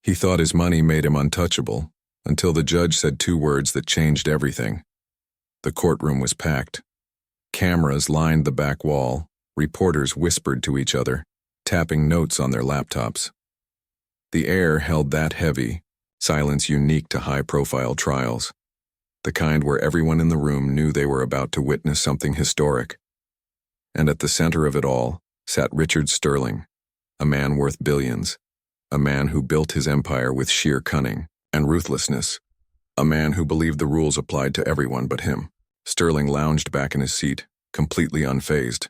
He thought his money made him untouchable, until the judge said two words that changed everything. The courtroom was packed. Cameras lined the back wall. Reporters whispered to each other, tapping notes on their laptops. The air held that heavy, silence unique to high-profile trials, the kind where everyone in the room knew they were about to witness something historic. And at the center of it all sat Richard Sterling, a man worth billions, a man who built his empire with sheer cunning and ruthlessness, a man who believed the rules applied to everyone but him. Sterling lounged back in his seat, completely unfazed.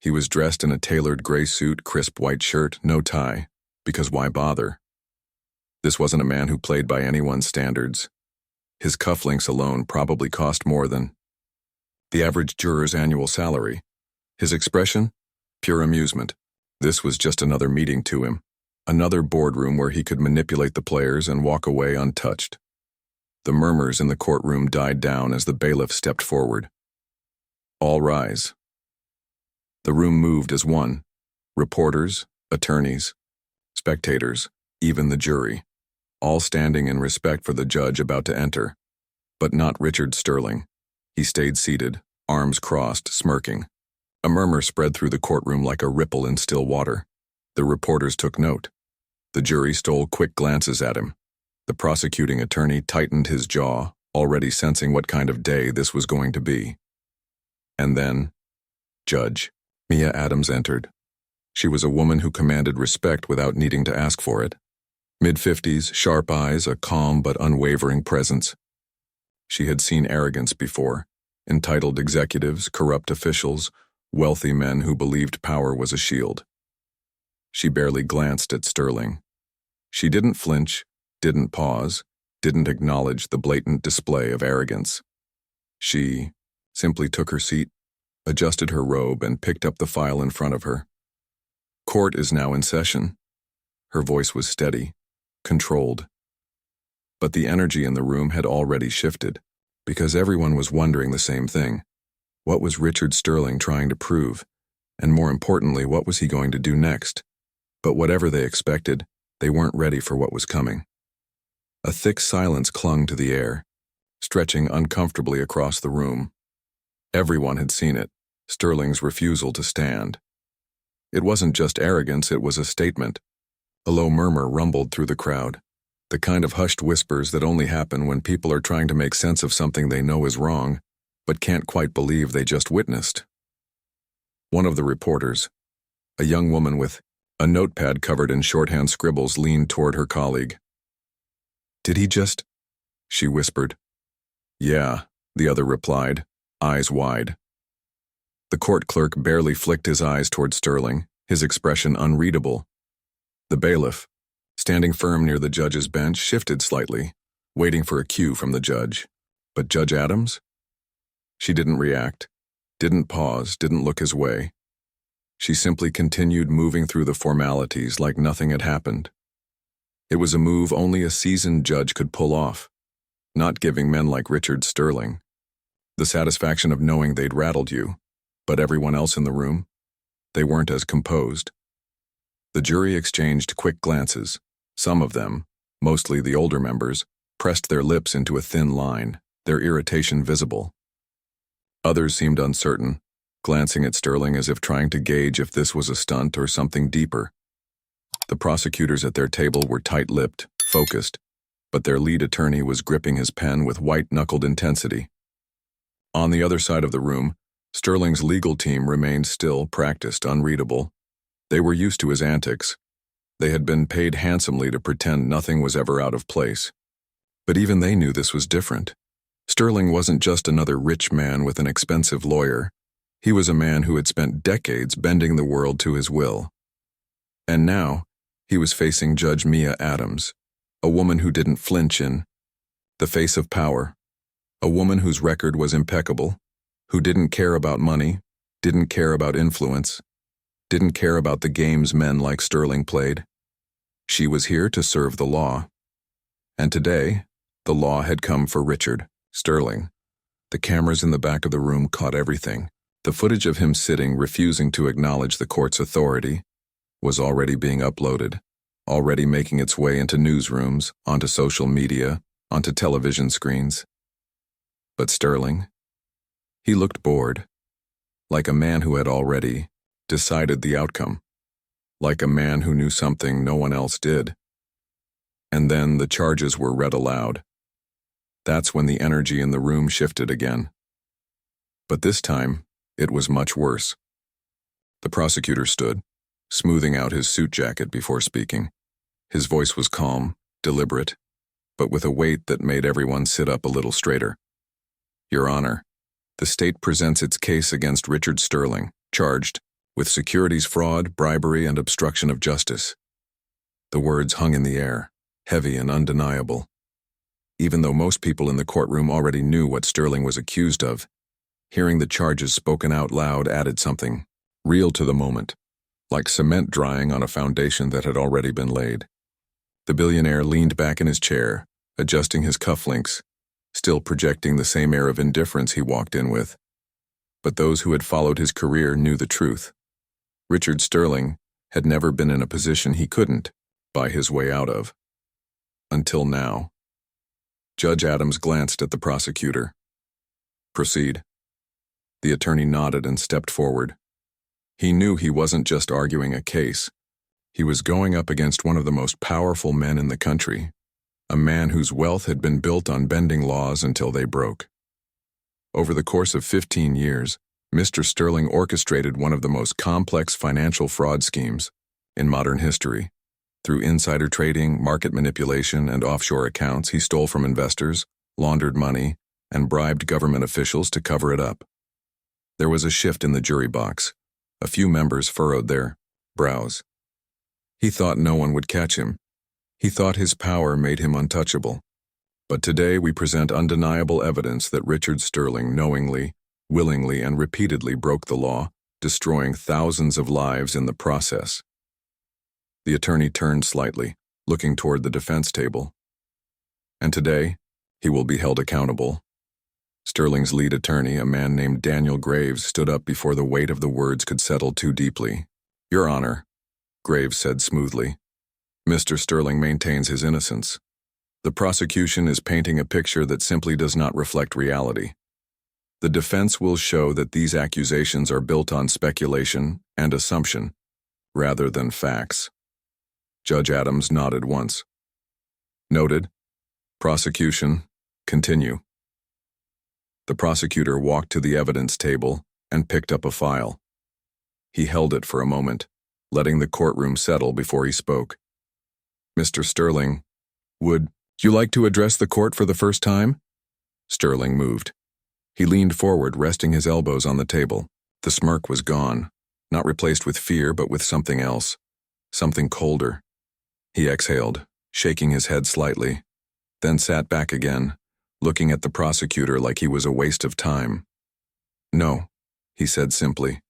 He was dressed in a tailored gray suit, crisp white shirt, no tie, because why bother? This wasn't a man who played by anyone's standards. His cufflinks alone probably cost more than the average juror's annual salary. His expression? Pure amusement. This was just another meeting to him, another boardroom where he could manipulate the players and walk away untouched. The murmurs in the courtroom died down as the bailiff stepped forward. All rise. The room moved as one. Reporters, attorneys, spectators, even the jury, all standing in respect for the judge about to enter. But not Richard Sterling. He stayed seated, arms crossed, smirking. A murmur spread through the courtroom like a ripple in still water. The reporters took note. The jury stole quick glances at him. The prosecuting attorney tightened his jaw, already sensing what kind of day this was going to be. And then, Judge Mia Adams entered. She was a woman who commanded respect without needing to ask for it. Mid-50s, sharp eyes, a calm but unwavering presence. She had seen arrogance before, entitled executives, corrupt officials, wealthy men who believed power was a shield. She barely glanced at Sterling. She didn't flinch, didn't pause, didn't acknowledge the blatant display of arrogance. She simply took her seat, adjusted her robe, and picked up the file in front of her. Court is now in session. Her voice was steady, controlled. But the energy in the room had already shifted, because everyone was wondering the same thing. What was Richard Sterling trying to prove? And more importantly, what was he going to do next? But whatever they expected, they weren't ready for what was coming. A thick silence clung to the air, stretching uncomfortably across the room. Everyone had seen it, Sterling's refusal to stand. It wasn't just arrogance, it was a statement. A low murmur rumbled through the crowd, the kind of hushed whispers that only happen when people are trying to make sense of something they know is wrong, but can't quite believe they just witnessed. One of the reporters, a young woman with a notepad covered in shorthand scribbles, leaned toward her colleague. "Did he just?" she whispered. "Yeah," the other replied, eyes wide. The court clerk barely flicked his eyes toward Sterling, his expression unreadable. The bailiff, standing firm near the judge's bench, shifted slightly, waiting for a cue from the judge. But Judge Adams? She didn't react, didn't pause, didn't look his way. She simply continued moving through the formalities like nothing had happened. It was a move only a seasoned judge could pull off, not giving men like Richard Sterling the satisfaction of knowing they'd rattled you, but everyone else in the room, they weren't as composed. The jury exchanged quick glances. Some of them, mostly the older members, pressed their lips into a thin line, their irritation visible. Others seemed uncertain, glancing at Sterling as if trying to gauge if this was a stunt or something deeper. The prosecutors at their table were tight-lipped, focused, but their lead attorney was gripping his pen with white-knuckled intensity. On the other side of the room, Sterling's legal team remained still, practiced, unreadable. They were used to his antics. They had been paid handsomely to pretend nothing was ever out of place. But even they knew this was different. Sterling wasn't just another rich man with an expensive lawyer. He was a man who had spent decades bending the world to his will. And now, he was facing Judge Mia Adams, a woman who didn't flinch in the face of power, a woman whose record was impeccable, who didn't care about money, didn't care about influence, didn't care about the games men like Sterling played. She was here to serve the law. And today, the law had come for Richard Sterling. The cameras in the back of the room caught everything. The footage of him sitting, refusing to acknowledge the court's authority, was already being uploaded, already making its way into newsrooms, onto social media, onto television screens. But Sterling? He looked bored, like a man who had already decided the outcome, like a man who knew something no one else did. And then the charges were read aloud. That's when the energy in the room shifted again. But this time, it was much worse. The prosecutor stood, smoothing out his suit jacket before speaking. His voice was calm, deliberate, but with a weight that made everyone sit up a little straighter. Your Honor, the state presents its case against Richard Sterling, charged with securities fraud, bribery, and obstruction of justice. The words hung in the air, heavy and undeniable. Even though most people in the courtroom already knew what Sterling was accused of, hearing the charges spoken out loud added something real to the moment, like cement drying on a foundation that had already been laid. The billionaire leaned back in his chair, adjusting his cufflinks, still projecting the same air of indifference he walked in with. But those who had followed his career knew the truth. Richard Sterling had never been in a position he couldn't buy his way out of. Until now. Judge Adams glanced at the prosecutor. Proceed. The attorney nodded and stepped forward. He knew he wasn't just arguing a case. He was going up against one of the most powerful men in the country, a man whose wealth had been built on bending laws until they broke. Over the course of 15 years, Mr. Sterling orchestrated one of the most complex financial fraud schemes in modern history. Through insider trading, market manipulation, and offshore accounts, he stole from investors, laundered money, and bribed government officials to cover it up. There was a shift in the jury box. A few members furrowed their brows. He thought no one would catch him. He thought his power made him untouchable. But today we present undeniable evidence that Richard Sterling knowingly, willingly, and repeatedly broke the law, destroying thousands of lives in the process. The attorney turned slightly, looking toward the defense table. And today, he will be held accountable. Sterling's lead attorney, a man named Daniel Graves, stood up before the weight of the words could settle too deeply. Your Honor, Graves said smoothly, Mr. Sterling maintains his innocence. The prosecution is painting a picture that simply does not reflect reality. The defense will show that these accusations are built on speculation and assumption, rather than facts. Judge Adams nodded once. Noted. Prosecution, continue. The prosecutor walked to the evidence table and picked up a file. He held it for a moment, letting the courtroom settle before he spoke. Mr. Sterling, would you like to address the court for the first time? Sterling moved. He leaned forward, resting his elbows on the table. The smirk was gone, not replaced with fear, but with something else, something colder. He exhaled, shaking his head slightly, then sat back again, looking at the prosecutor like he was a waste of time. No, he said simply.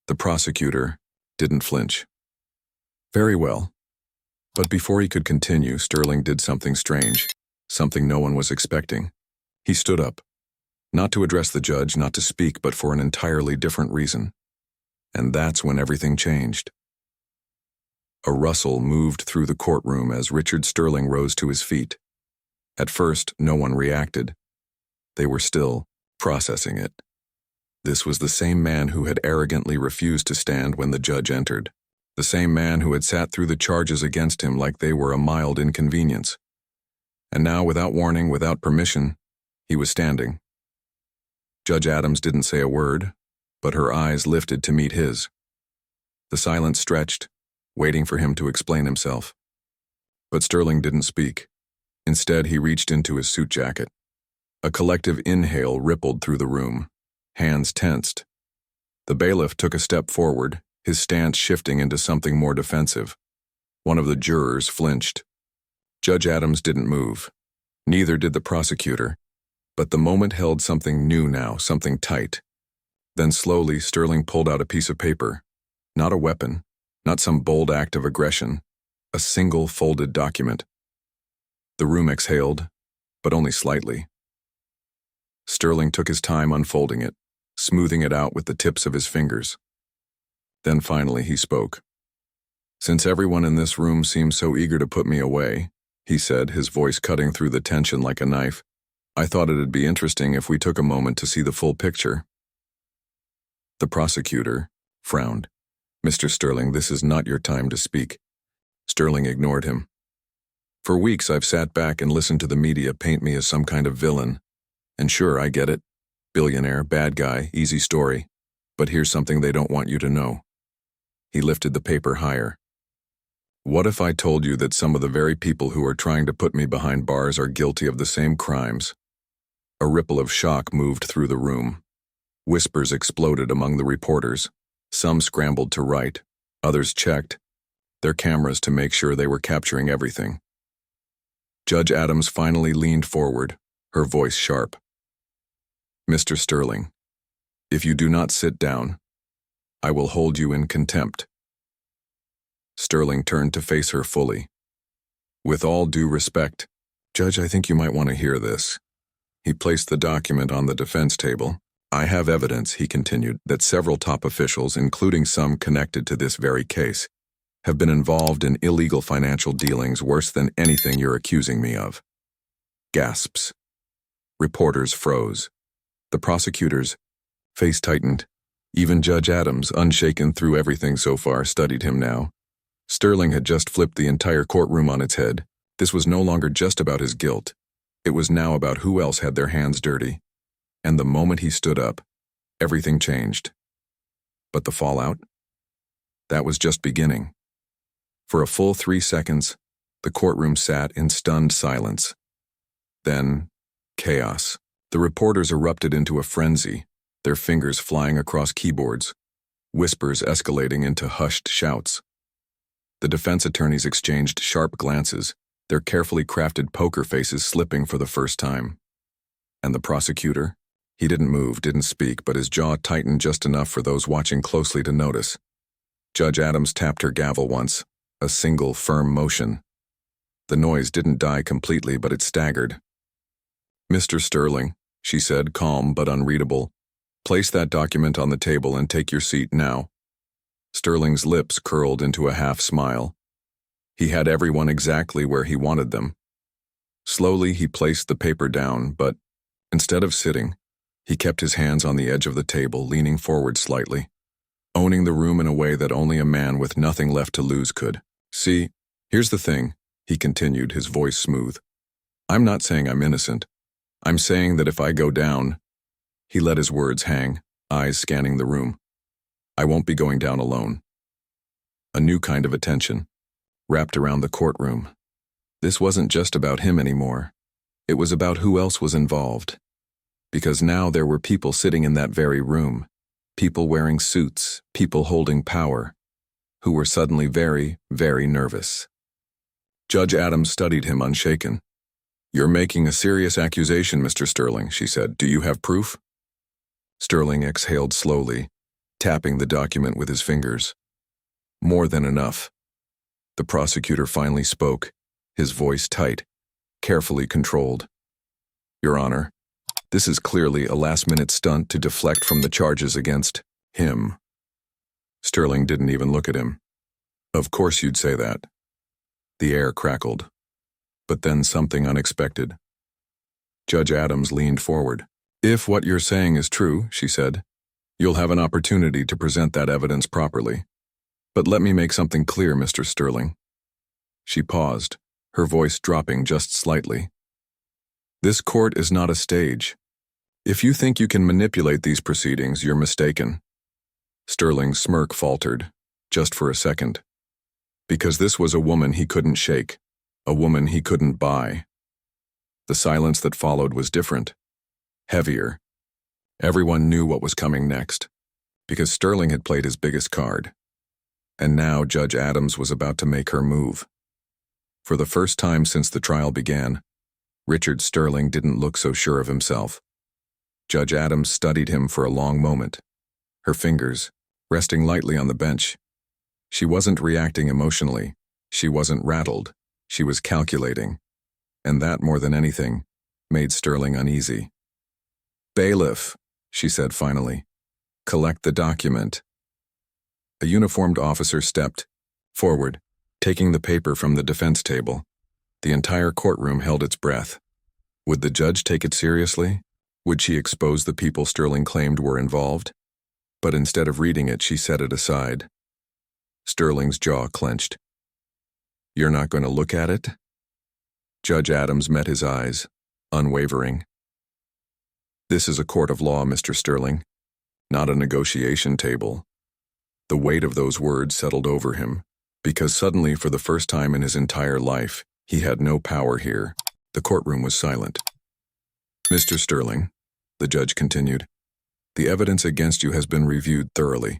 The prosecutor didn't flinch. Very well. But before he could continue, Sterling did something strange, something no one was expecting. He stood up, not to address the judge, not to speak, but for an entirely different reason. And that's when everything changed. A rustle moved through the courtroom as Richard Sterling rose to his feet. At first, no one reacted. They were still processing it. This was the same man who had arrogantly refused to stand when the judge entered. The same man who had sat through the charges against him like they were a mild inconvenience. And now, without warning, without permission, he was standing. Judge Adams didn't say a word, but her eyes lifted to meet his. The silence stretched, waiting for him to explain himself. But Sterling didn't speak. Instead, he reached into his suit jacket. A collective inhale rippled through the room. Hands tensed. The bailiff took a step forward, his stance shifting into something more defensive. One of the jurors flinched. Judge Adams didn't move. Neither did the prosecutor. But the moment held something new now, something tight. Then slowly, Sterling pulled out a piece of paper. Not a weapon, not some bold act of aggression. A single folded document. The room exhaled, but only slightly. Sterling took his time unfolding it, smoothing it out with the tips of his fingers. Then finally he spoke. Since everyone in this room seems so eager to put me away, he said, his voice cutting through the tension like a knife, I thought it'd be interesting if we took a moment to see the full picture. The prosecutor frowned. Mr. Sterling, this is not your time to speak. Sterling ignored him. For weeks I've sat back and listened to the media paint me as some kind of villain. And sure, I get it. Billionaire, bad guy, easy story. But here's something they don't want you to know. He lifted the paper higher. What if I told you that some of the very people who are trying to put me behind bars are guilty of the same crimes? A ripple of shock moved through the room. Whispers exploded among the reporters. Some scrambled to write. Others checked their cameras to make sure they were capturing everything. Judge Adams finally leaned forward, her voice sharp. Mr. Sterling, if you do not sit down, I will hold you in contempt. Sterling turned to face her fully. With all due respect, Judge, I think you might want to hear this. He placed the document on the defense table. I have evidence, he continued, that several top officials, including some connected to this very case, have been involved in illegal financial dealings worse than anything you're accusing me of. Gasps. Reporters froze. The prosecutor's face tightened. Even Judge Adams, unshaken through everything so far, studied him now. Sterling had just flipped the entire courtroom on its head. This was no longer just about his guilt. It was now about who else had their hands dirty. And the moment he stood up, everything changed. But the fallout? That was just beginning. For a full 3 seconds, the courtroom sat in stunned silence. Then, chaos. The reporters erupted into a frenzy, their fingers flying across keyboards, whispers escalating into hushed shouts. The defense attorneys exchanged sharp glances, their carefully crafted poker faces slipping for the first time. And the prosecutor? He didn't move, didn't speak, but his jaw tightened just enough for those watching closely to notice. Judge Adams tapped her gavel once, a single, firm motion. The noise didn't die completely, but it staggered. Mr. Sterling, she said, calm but unreadable, place that document on the table and take your seat now. Sterling's lips curled into a half smile. He had everyone exactly where he wanted them. Slowly he placed the paper down, but instead of sitting, he kept his hands on the edge of the table, leaning forward slightly, owning the room in a way that only a man with nothing left to lose could. See, here's the thing, he continued, his voice smooth. I'm not saying I'm innocent. I'm saying that if I go down, he let his words hang, eyes scanning the room. I won't be going down alone. A new kind of attention wrapped around the courtroom. This wasn't just about him anymore. It was about who else was involved. Because now there were people sitting in that very room, people wearing suits, people holding power, who were suddenly very, very nervous. Judge Adams studied him unshaken. You're making a serious accusation, Mr. Sterling, she said. Do you have proof? Sterling exhaled slowly, tapping the document with his fingers. More than enough. The prosecutor finally spoke, his voice tight, carefully controlled. Your Honor, this is clearly a last-minute stunt to deflect from the charges against him. Sterling didn't even look at him. Of course you'd say that. The air crackled. But then something unexpected. Judge Adams leaned forward. If what you're saying is true, she said, you'll have an opportunity to present that evidence properly. But let me make something clear, Mr. Sterling. She paused, her voice dropping just slightly. This court is not a stage. If you think you can manipulate these proceedings, you're mistaken. Sterling's smirk faltered, just for a second. Because this was a woman he couldn't shake, a woman he couldn't buy. The silence that followed was different, heavier. Everyone knew what was coming next, because Sterling had played his biggest card. And now Judge Adams was about to make her move. For the first time since the trial began, Richard Sterling didn't look so sure of himself. Judge Adams studied him for a long moment, her fingers resting lightly on the bench. She wasn't reacting emotionally. She wasn't rattled. She was calculating. And that, more than anything, made Sterling uneasy. Bailiff, she said finally, collect the document. A uniformed officer stepped, Forward, taking the paper from the defense table. The entire courtroom held its breath. Would the judge take it seriously? Would she expose the people Sterling claimed were involved? But instead of reading it, she set it aside. Sterling's jaw clenched. "You're not going to look at it?" Judge Adams met his eyes, unwavering. "This is a court of law, Mr. Sterling, not a negotiation table." The weight of those words settled over him, because suddenly, for the first time in his entire life, he had no power here. The courtroom was silent. "Mr. Sterling," the judge continued, "the evidence against you has been reviewed thoroughly.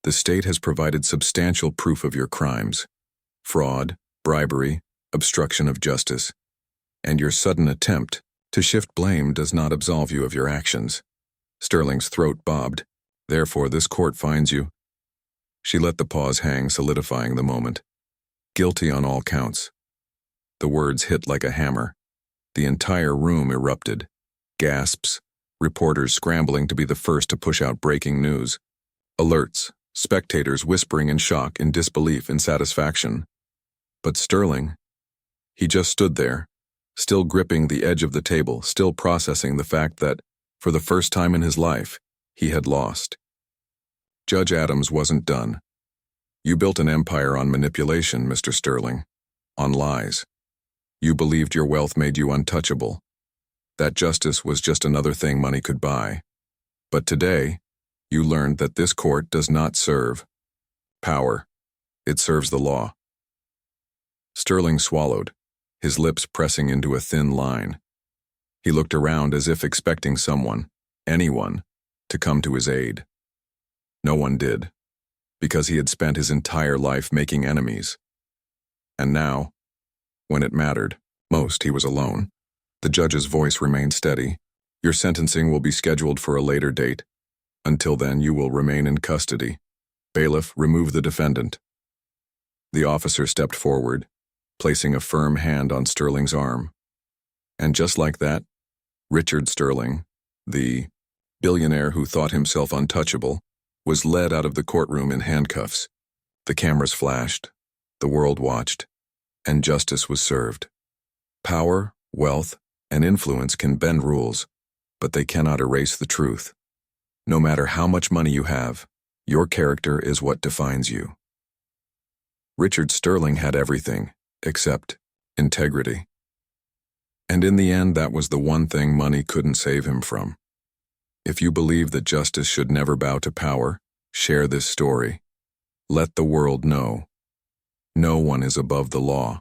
The state has provided substantial proof of your crimes: fraud, bribery, obstruction of justice. And your sudden attempt to shift blame does not absolve you of your actions." Sterling's throat bobbed. "Therefore, this court finds you—" She let the pause hang, solidifying the moment. "Guilty on all counts." The words hit like a hammer. The entire room erupted. Gasps, reporters scrambling to be the first to push out breaking news. Alerts, spectators whispering in shock, in disbelief, in satisfaction. But Sterling, he just stood there, still gripping the edge of the table, still processing the fact that, for the first time in his life, he had lost. Judge Adams wasn't done. "You built an empire on manipulation, Mr. Sterling, on lies. You believed your wealth made you untouchable. That justice was just another thing money could buy. But today, you learned that this court does not serve power. It serves the law." Sterling swallowed, his lips pressing into a thin line. He looked around as if expecting someone, anyone, to come to his aid. No one did, because he had spent his entire life making enemies. And now, when it mattered most, he was alone. The judge's voice remained steady. "Your sentencing will be scheduled for a later date. Until then, you will remain in custody. Bailiff, remove the defendant." The officer stepped forward, placing a firm hand on Sterling's arm. And just like that, Richard Sterling, the billionaire who thought himself untouchable, was led out of the courtroom in handcuffs. The cameras flashed, the world watched, and justice was served. Power, wealth, and influence can bend rules, but they cannot erase the truth. No matter how much money you have, your character is what defines you. Richard Sterling had everything, except integrity. And in the end, that was the one thing money couldn't save him from. If you believe that justice should never bow to power, share this story. Let the world know. No one is above the law.